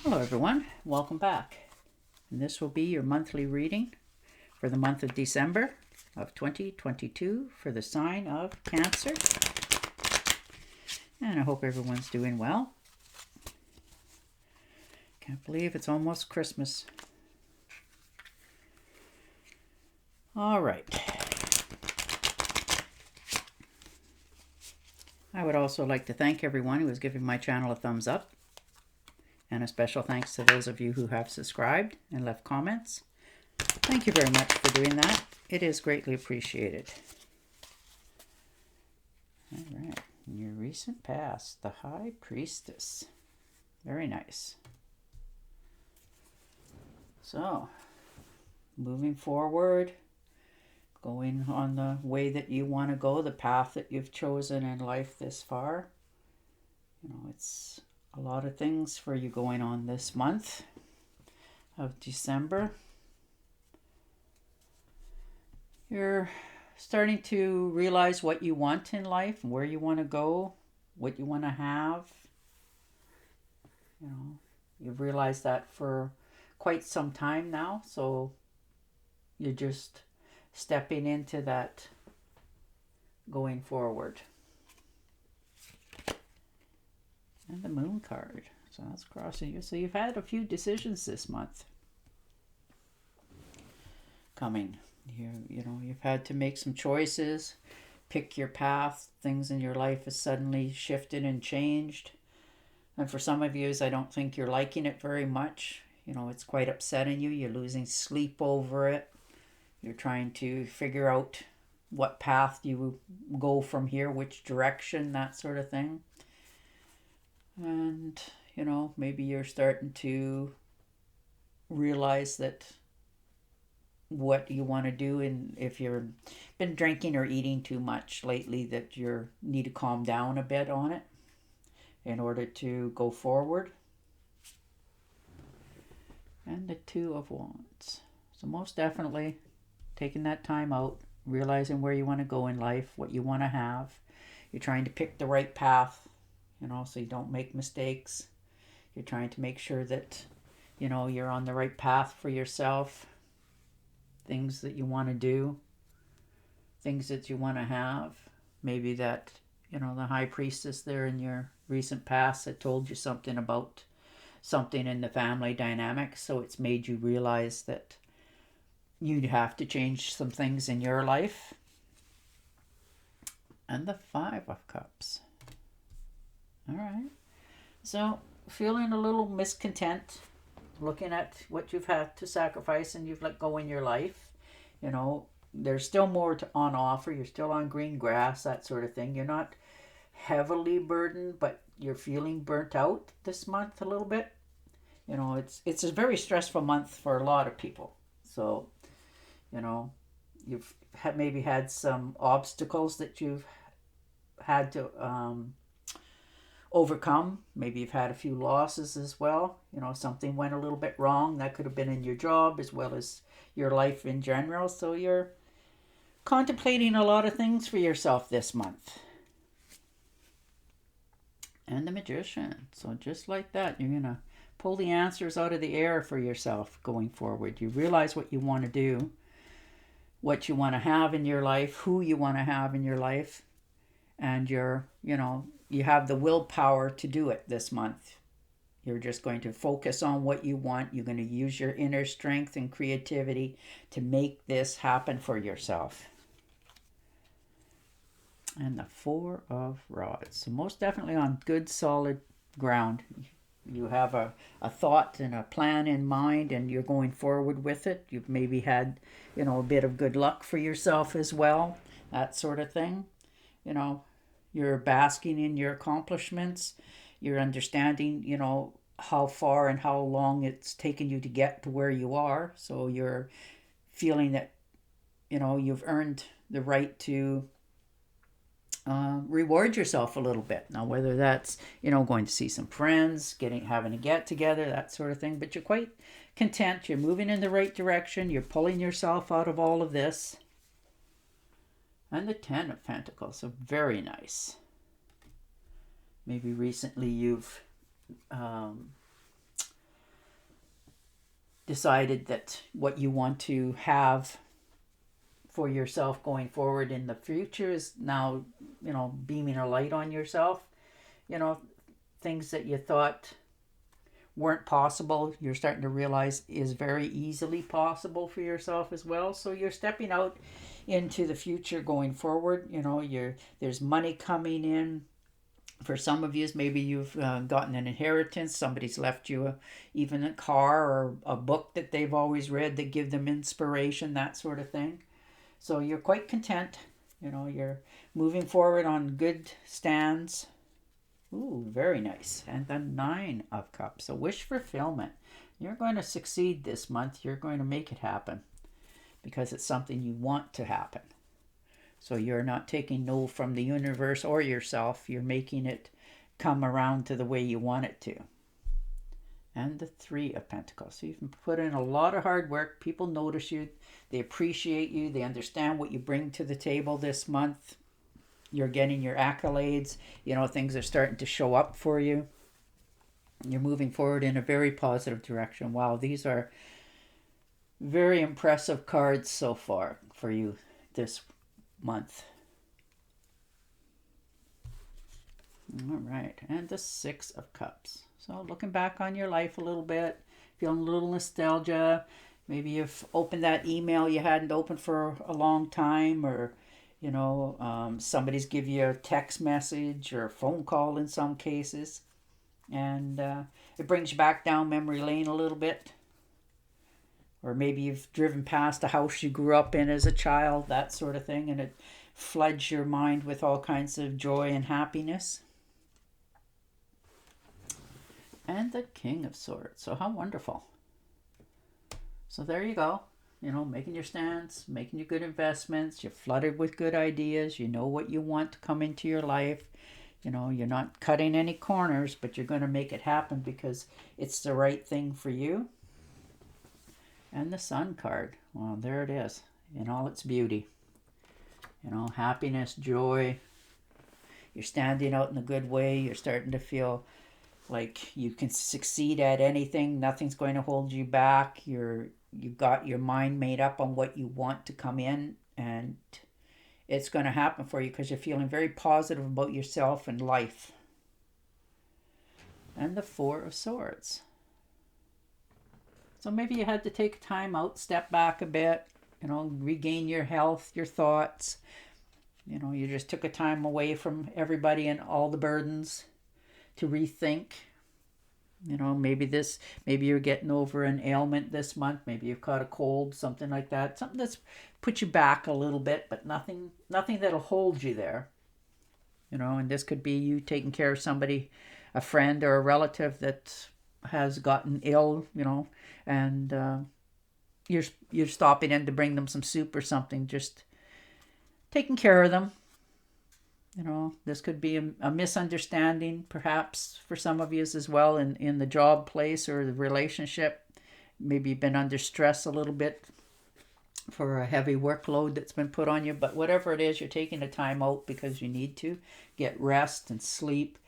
Hello everyone, welcome back. And this will be your monthly reading for the month of December of 2022 for the sign of Cancer. And I hope everyone's doing well. Can't believe it's almost Christmas. All right. I would also like to thank everyone who is giving my channel a thumbs up. And a special thanks to those of you who have subscribed and left comments. Thank you very much for doing that. It is greatly appreciated. All right, in your recent past, the High Priestess. Very nice. So, moving forward, going on the way that you want to go, the path that you've chosen in life this far. You know, it's a lot of things for you going on this month of December. You're starting to realize what you want in life, where you want to go, what you want to have. You know, you've realized that for quite some time now, so you're just stepping into that going forward. And the Moon card. So that's crossing you. So you've had a few decisions this month coming. You know, you've had to make some choices, pick your path. Things in your life have suddenly shifted and changed. And for some of you, I don't think you're liking it very much. You know, it's quite upsetting you. You're losing sleep over it. You're trying to figure out what path you go from here, which direction, that sort of thing. And, you know, maybe you're starting to realize that what you want to do, and if you've been drinking or eating too much lately, that you need to calm down a bit on it in order to go forward. And the Two of Wands. So most definitely taking that time out, realizing where you want to go in life, what you want to have. You're trying to pick the right path, you know, so you don't make mistakes. You're trying to make sure that, you know, you're on the right path for yourself. Things that you want to do. Things that you want to have. Maybe that, you know, the High Priestess there in your recent past that told you something about something in the family dynamic. So it's made you realize that you'd have to change some things in your life. And the Five of Cups. All right, so feeling a little miscontent, looking at what you've had to sacrifice and you've let go in your life. You know, there's still more on offer. You're still on green grass, that sort of thing. You're not heavily burdened, but you're feeling burnt out this month a little bit. You know, it's a very stressful month for a lot of people. So, you know, you've maybe had some obstacles that you've had to overcome. Maybe you've had a few losses as well. You know, something went a little bit wrong. That could have been in your job as well as your life in general. So you're contemplating a lot of things for yourself this month. And the Magician. So just like that, you're going to pull the answers out of the air for yourself going forward. You realize what you want to do, what you want to have in your life, who you want to have in your life. And you're, you know, you have the willpower to do it this month. You're just going to focus on what you want. You're going to use your inner strength and creativity to make this happen for yourself. And the Four of Rods. So most definitely on good, solid ground. You have a thought and a plan in mind, and you're going forward with it. You've maybe had, you know, a bit of good luck for yourself as well. That sort of thing. You know, you're basking in your accomplishments. You're understanding, you know, how far and how long it's taken you to get to where you are. So you're feeling that, you know, you've earned the right to reward yourself a little bit. Now, whether that's, you know, going to see some friends, having a get together, that sort of thing. But you're quite content. You're moving in the right direction. You're pulling yourself out of all of this. And the Ten of Pentacles, so very nice. Maybe recently you've decided that what you want to have for yourself going forward in the future is now, beaming a light on yourself. Things that you thought weren't possible, you're starting to realize is very easily possible for yourself as well. So you're stepping out into the future going forward. There's money coming in. For some of you, maybe you've gotten an inheritance. Somebody's left you even a car or a book that they've always read that give them inspiration, that sort of thing. So you're quite content. You're moving forward on good stands. Ooh, very nice. And the 9 of Cups, a wish fulfillment. You're going to succeed this month. You're going to make it happen because it's something you want to happen. So you're not taking no from the universe or yourself. You're making it come around to the way you want it to. And the 3 of Pentacles. So you've put in a lot of hard work. People notice you. They appreciate you. They understand what you bring to the table this month. You're getting your accolades. Things are starting to show up for you. You're moving forward in a very positive direction. Wow, these are very impressive cards so far for you this month. All right, and the 6 of Cups. So looking back on your life a little bit, feeling a little nostalgia. Maybe you've opened that email you hadn't opened for a long time, or somebody's give you a text message or a phone call in some cases, and it brings you back down memory lane a little bit. Or maybe you've driven past a house you grew up in as a child, that sort of thing, and it floods your mind with all kinds of joy and happiness. And the King of Swords. So how wonderful. So there you go. Making your stance, making your good investments. You're flooded with good ideas. You know what you want to come into your life. You're not cutting any corners, but you're going to make it happen because it's the right thing for you. And the Sun card. Well, there it is in all its beauty. Happiness, joy. You're standing out in a good way. You're starting to feel like you can succeed at anything. Nothing's going to hold you back. You've got your mind made up on what you want to come in, and it's going to happen for you because you're feeling very positive about yourself and life. And the 4 of Swords. So maybe you had to take time out, step back a bit, regain your health, your thoughts. You just took a time away from everybody and all the burdens to rethink. Maybe you're getting over an ailment this month. Maybe you've caught a cold, something like that. Something that's put you back a little bit, but nothing that'll hold you there. And this could be you taking care of somebody, a friend or a relative that has gotten ill, and you're stopping in to bring them some soup or something, just taking care of them. This could be a misunderstanding, perhaps, for some of you as well in the job place or the relationship. Maybe you've been under stress a little bit for a heavy workload that's been put on you. But whatever it is, you're taking a time out because you need to get rest and sleep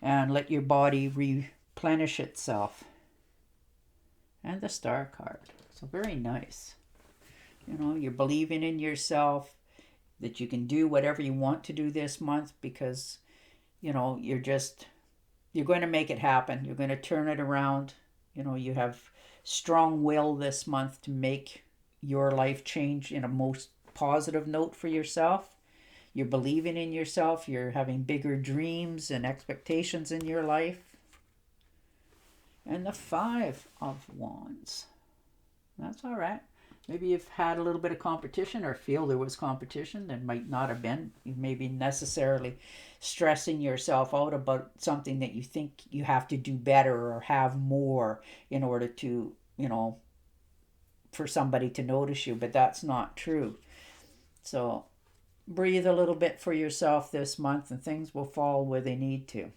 and let your body replenish itself. And the Star card. So very nice. You're believing in yourself, that you can do whatever you want to do this month because, you're going to make it happen. You're going to turn it around. You have strong will this month to make your life change in a most positive note for yourself. You're believing in yourself. You're having bigger dreams and expectations in your life. And the 5 of Wands. That's all right. Maybe you've had a little bit of competition or feel there was competition. There might not have been. You may be necessarily stressing yourself out about something that you think you have to do better or have more in order to, for somebody to notice you. But that's not true. So breathe a little bit for yourself this month and things will fall where they need to.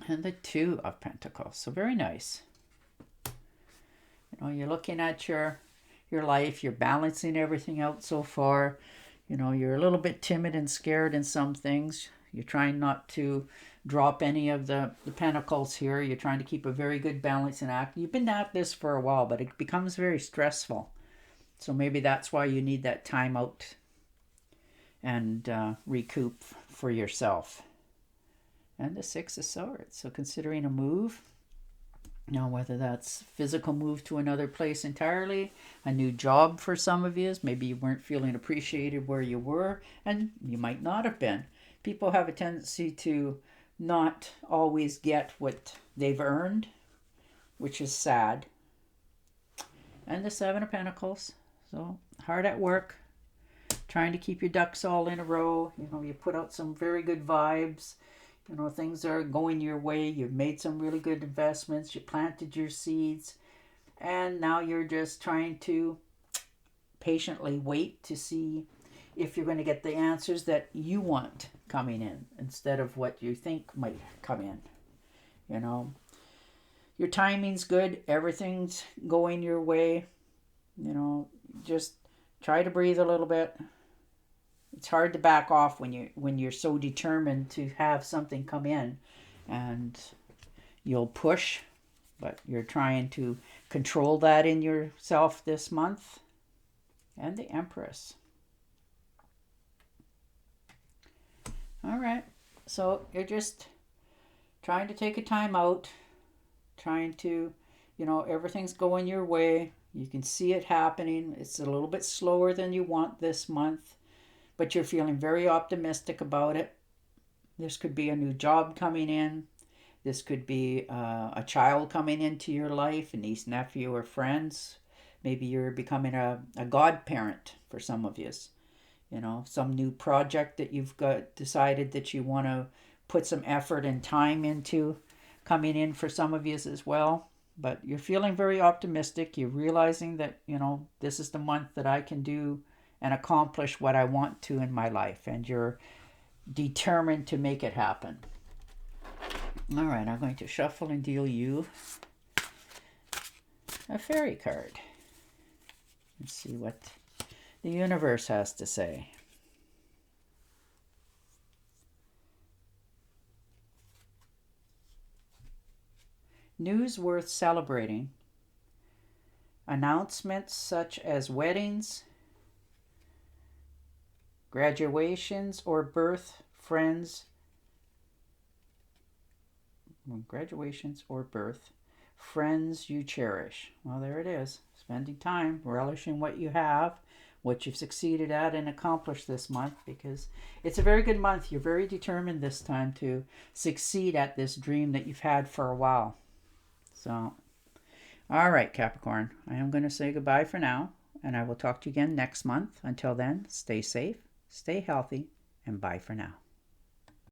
And the 2 of Pentacles. So very nice. You're looking at your life. You're balancing everything out so far. You're a little bit timid and scared in some things. You're trying not to drop any of the pentacles here. You're trying to keep a very good balance and act. You've been at this for a while, but it becomes very stressful. So maybe that's why you need that time out and recoup for yourself. And the Six of Swords. So considering a move. Now, whether that's physical move to another place entirely, a new job for some of you, maybe you weren't feeling appreciated where you were, and you might not have been. People have a tendency to not always get what they've earned, which is sad. And the Seven of Pentacles. So hard at work, trying to keep your ducks all in a row. You know, you put out some very good vibes. You know, things are going your way. You've made some really good investments. You planted your seeds. And now you're just trying to patiently wait to see if you're going to get the answers that you want coming in instead of what you think might come in. You know, your timing's good. Everything's going your way. You know, just try to breathe a little bit. It's hard to back off when you're so determined to have something come in, and you'll push, but you're trying to control that in yourself this month. And the Empress. All right, so you're just trying to take a time out, trying to, you know, everything's going your way. You can see it happening. It's a little bit slower than you want this month, but you're feeling very optimistic about it. This could be a new job coming in. This could be a child coming into your life, a niece, nephew, or friends. Maybe you're becoming a godparent for some of you. You know, some new project that you've got decided that you want to put some effort and time into coming in for some of you as well. But you're feeling very optimistic. You're realizing that, you know, this is the month that I can do and accomplish what I want to in my life. And you're determined to make it happen. All right, I'm going to shuffle and deal you a fairy card. Let's see what the universe has to say. News worth celebrating. Announcements such as weddings, graduations, or birth, friends, friends you cherish. Well, there it is. Spending time, relishing what you have, what you've succeeded at and accomplished this month, because it's a very good month. You're very determined this time to succeed at this dream that you've had for a while. So, all right, Capricorn, I am going to say goodbye for now, and I will talk to you again next month. Until then, stay safe, stay healthy, and bye for now.